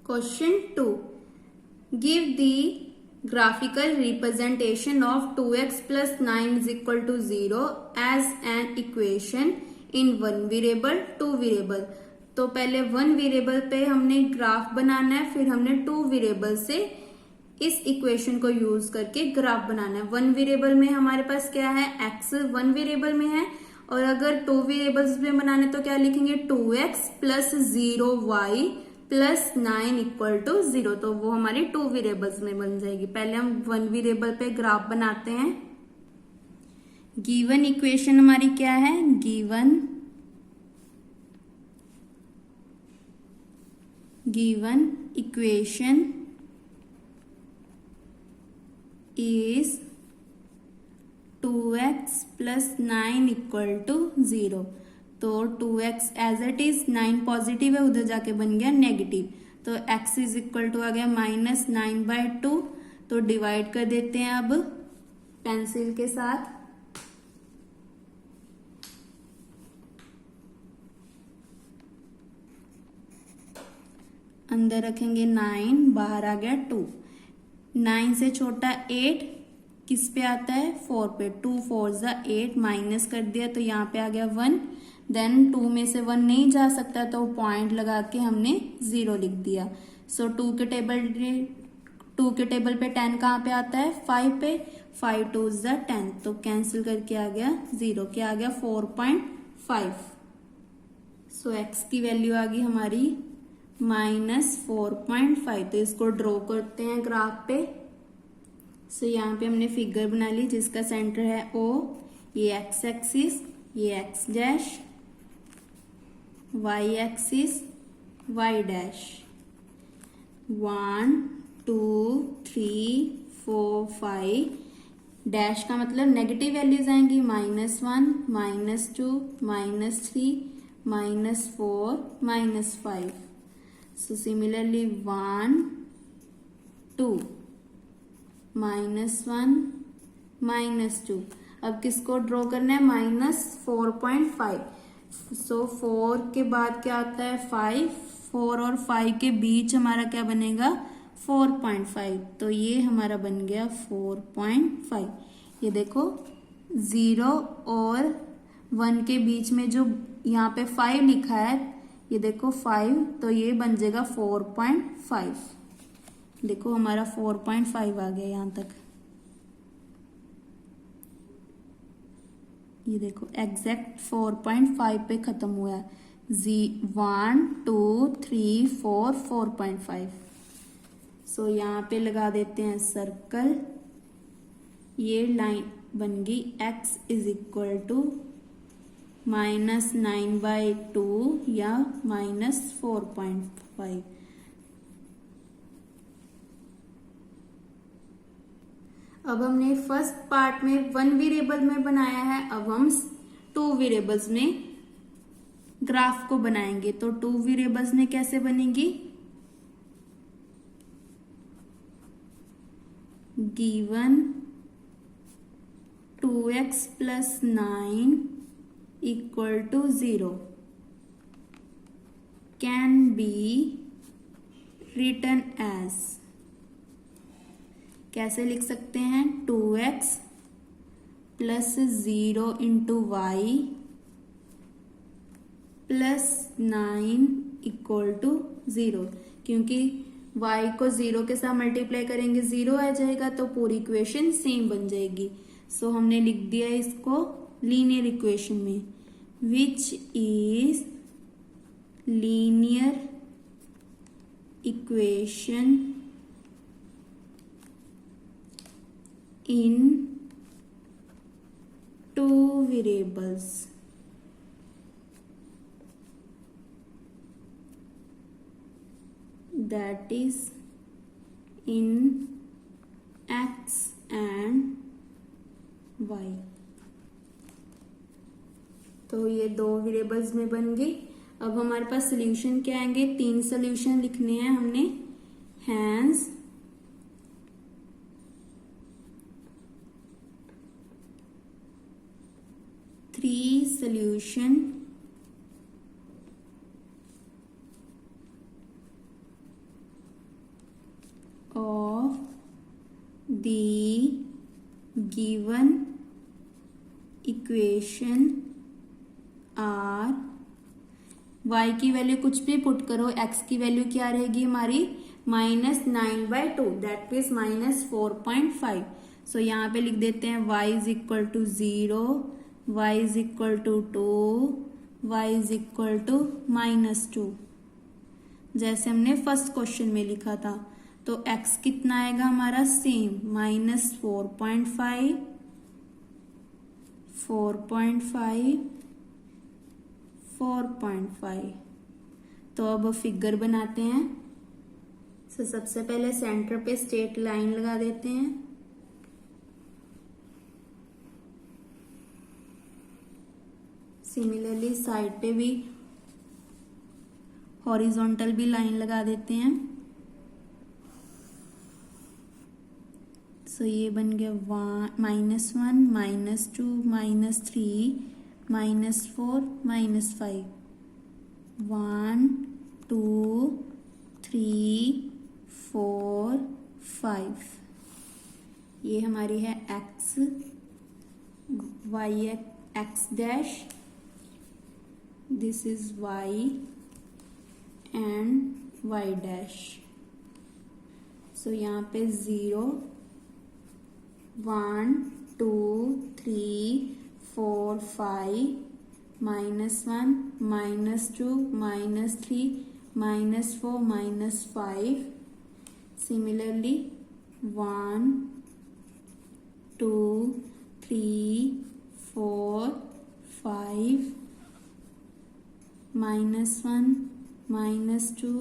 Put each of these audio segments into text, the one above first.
Question 2. Give the graphical representation of 2x plus 9 is equal to 0 as an equation in one variable, two variable. तो पहले one variable पे हमने graph बनाना है, फिर हमने two variable से इस इक्वेशन को यूज करके ग्राफ बनाना है। वन वेरिएबल में हमारे पास क्या है, x वन वेरिएबल में है, और अगर टू वेरिएबल्स में बनाने तो क्या लिखेंगे, 2x plus 0y plus 9 equal to 0। तो वो हमारी टू वेरिएबल्स में बन जाएगी। पहले हम वन वेरिएबल पे ग्राफ बनाते हैं। गिवन इक्वेशन हमारी क्या है, given equation is 2x plus 9 equal to 0। तो 2x as it is, 9 positive है, उधर जाके बन गया नेगेटिव, तो x इज इक्वल टू आ गया -9/2। तो डिवाइड कर देते हैं अब पेंसिल के साथ। अंदर रखेंगे 9, बाहर आ गया 2। 9 से छोटा 8 किस पे आता है, 4 पे। 2 4 ज़ा 8, माइनस कर दिया तो यहाँ पे आ गया 1। देन 2 में से 1 नहीं जा सकता तो पॉइंट लगा के हमने 0 लिख दिया। सो 2 के टेबल पे 10 कहाँ पे आता है, 5 पे। 5 2 ज़ा 10, तो कैंसिल करके आ गया 0। क्या आ गया, 4.5। सो x की वैल्यू आ गई हमारी -4.5। तो इसको ड्रॉ करते हैं ग्राफ पे। सो यहाँ पे हमने फिगर बना ली जिसका सेंटर है O, ये x एक्सिस, ये x dash, y axis, y dash. 1 2 3 4 5, dash का मतलब नेगेटिव वैल्यूज आएंगी, -1 -2 -3 -4 -5। So similarly 1 2 -1 -2। अब किसको ड्रॉ करना है, -4.5। सो 4 के बाद क्या आता है, 5। 4 और 5 के बीच हमारा क्या बनेगा, 4.5। तो ये हमारा बन गया 4.5। ये देखो 0 और 1 के बीच में जो यहाँ पे 5 लिखा है, ये देखो 5, तो ये बन जाएगा 4.5। देखो हमारा 4.5 आ गया यहाँ तक। ये देखो एग्जैक्ट 4.5 पे खत्म हुआ है। 1 2 3 4 4.5। सो यहाँ पे लगा देते हैं सर्कल। ये लाइन बन गई x इज इक्वल टू -9/2 या -4.5। अब हमने फर्स्ट पार्ट में वन वेरिएबल में बनाया है, अब हम टू वेरिएबल्स में ग्राफ को बनाएंगे। तो टू वेरिएबल्स में कैसे बनेगी, given 2x plus 9 equal to 0 can be written as, कैसे लिख सकते हैं, 2x plus 0 into y plus 9 equal to 0। क्योंकि y को 0 के साथ मल्टीप्लाई करेंगे 0 आ जाएगा, तो पूरी इक्वेशन सेम बन जाएगी। सो हमने लिख दिया इसको लीनियर इक्वेशन में, which is linear equation in two variables, that is in x and y। तो ये दो वेरिएबल्स में बन गई। अब हमारे पास सोल्यूशन क्या आएंगे, 3 सोल्यूशन लिखने हैं हमने। Hence 3 solution the given equation are, y की वैल्यू कुछ भी पुट करो, x की वैल्यू क्या रहेगी हमारी -9/2, दैट मीन्स -4.5। सो यहाँ पे लिख देते हैं y is equal to 0, y is equal to 2, y is equal to -2, जैसे हमने फर्स्ट क्वेश्चन में लिखा था। तो x कितना आएगा हमारा सेम -4.5, 4.5, 4.5। तो अब फिगर बनाते हैं। तो सबसे पहले सेंटर पे स्ट्रेट लाइन लगा देते हैं। सिमिलरली साइड पे भी हॉरिजॉन्टल भी लाइन लगा देते हैं। सो ये बन गया -1, -2, -3, -4, -5, 1, 2, 3, 4, 5। ये हमारी है x, y x dash, this is y and y dash. So यहाँ पे 0, 1, 2, 3, 4, 5, -1, -2, -3, -4, -5। Similarly 1, 2, 3, 4, 5, -1, -2,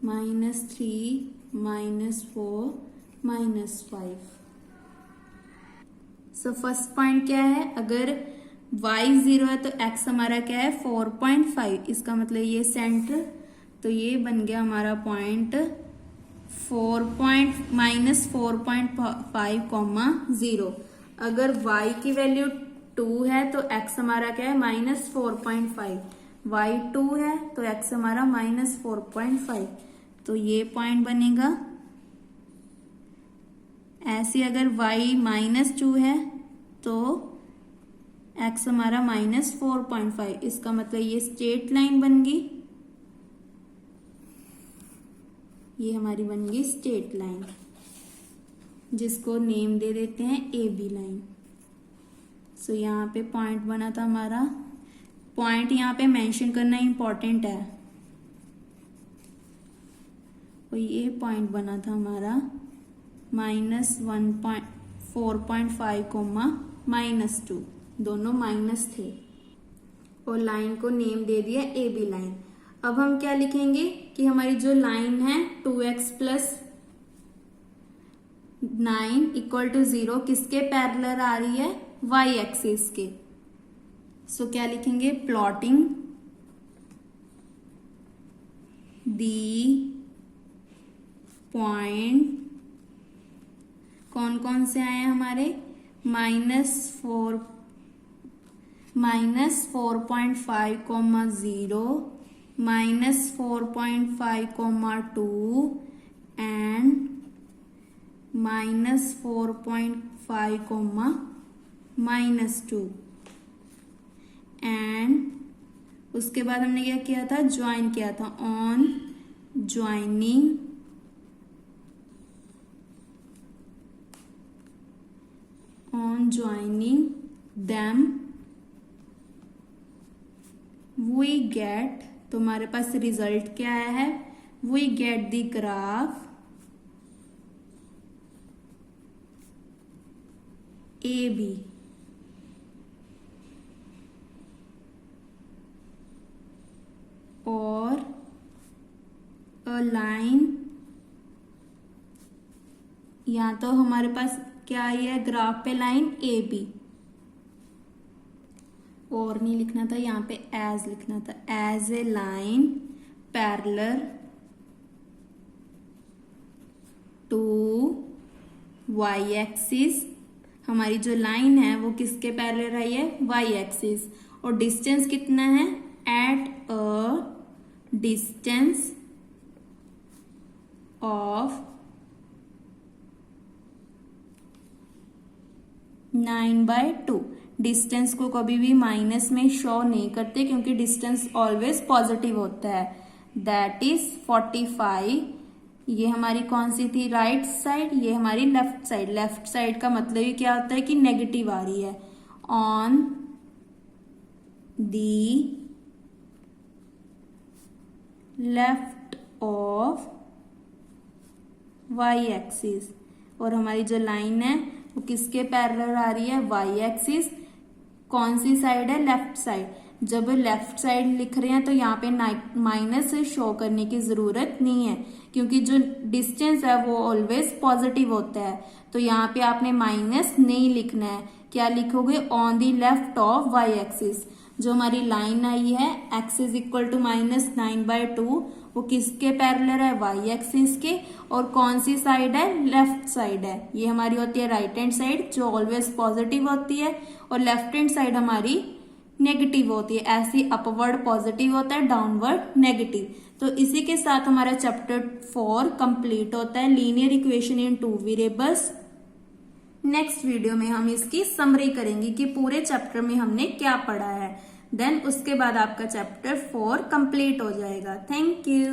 -3, -4, -5। सो फर्स्ट पॉइंट क्या है, अगर y 0 है तो x हमारा क्या है 4.5, इसका मतलब ये सेंटर, तो ये बन गया हमारा पॉइंट -4.5, अगर y की वैल्यू 2 है तो x हमारा क्या है -4.5, y 2 है तो x हमारा -4.5, तो ये पॉइंट बनेगा। ऐसे अगर y -2 है तो x हमारा -4.5, इसका मतलब ये स्ट्रेट लाइन बन गई, ये हमारी बन गई स्ट्रेट लाइन, जिसको नेम दे देते हैं AB लाइन। सो यहाँ पे पॉइंट बना था हमारा, पॉइंट यहाँ पे मेंशन करना इंपॉर्टेंट है, तो ये पॉइंट बना था हमारा -4.5, -2, दोनों माइनस थे, और लाइन को नेम दे दिया AB लाइन। अब हम क्या लिखेंगे कि हमारी जो लाइन है 2x + 9 = 0 किसके पैरेलल आ रही है, y एक्सिस के। सो क्या लिखेंगे, प्लॉटिंग दी पॉइंट, कौन कौन से आए हैं हमारे, -4.5, 0, -4.5, 2 एंड -4.5, -2। एंड उसके बाद हमने क्या किया था, ज्वाइन किया था, on joining them we get, तुम्हारे पास रिजल्ट क्या आया है, we get the graph AB और a line, या तो हमारे पास क्या आई है ग्राफ पे लाइन AB, और नहीं लिखना था यहाँ पे एज लिखना था, as a line parallel to y axis. हमारी जो लाइन है वो किसके पैरेलल आई है, y एक्सिस, और डिस्टेंस कितना है, at a distance of 9/2। Distance को कभी भी माइनस में शो नहीं करते क्योंकि डिस्टेंस ऑलवेज पॉजिटिव होता है। That is 45। ये हमारी कौन सी थी, राइट साइड, ये हमारी लेफ्ट साइड। लेफ्ट साइड का मतलब ही क्या होता है कि नेगेटिव आ रही है। On the left of y axis. और हमारी जो लाइन है वो किसके पैरेलल आ रही है, y एक्सिस। कौन सी साइड है, लेफ्ट साइड। जब लेफ्ट साइड लिख रहे हैं तो यहाँ पे माइनस शो करने की जरूरत नहीं है क्योंकि जो डिस्टेंस है वो ऑलवेज पॉजिटिव होता है। तो यहाँ पे आपने माइनस नहीं लिखना है। क्या लिखोगे, on the left of y axis. जो हमारी लाइन आई है x इज इक्वल टू -9/2, वो किसके पैरेलल है, y एक्सिस के। और कौन सी साइड है, लेफ्ट साइड है। ये हमारी होती है राइट हैंड साइड जो ऑलवेज पॉजिटिव होती है, और लेफ्ट हैंड साइड हमारी नेगेटिव होती है। ऐसी अपवर्ड पॉजिटिव होता है, डाउनवर्ड नेगेटिव। तो इसी के साथ हमारा चैप्टर 4 कंप्लीट होता है, linear equation in 2 variables. Next video में हम इसकी समरी करेंगे कि पूरे चैप्टर में हमने क्या पढ़ा है। देन उसके बाद आपका चैप्टर 4 कंप्लीट हो जाएगा। Thank you.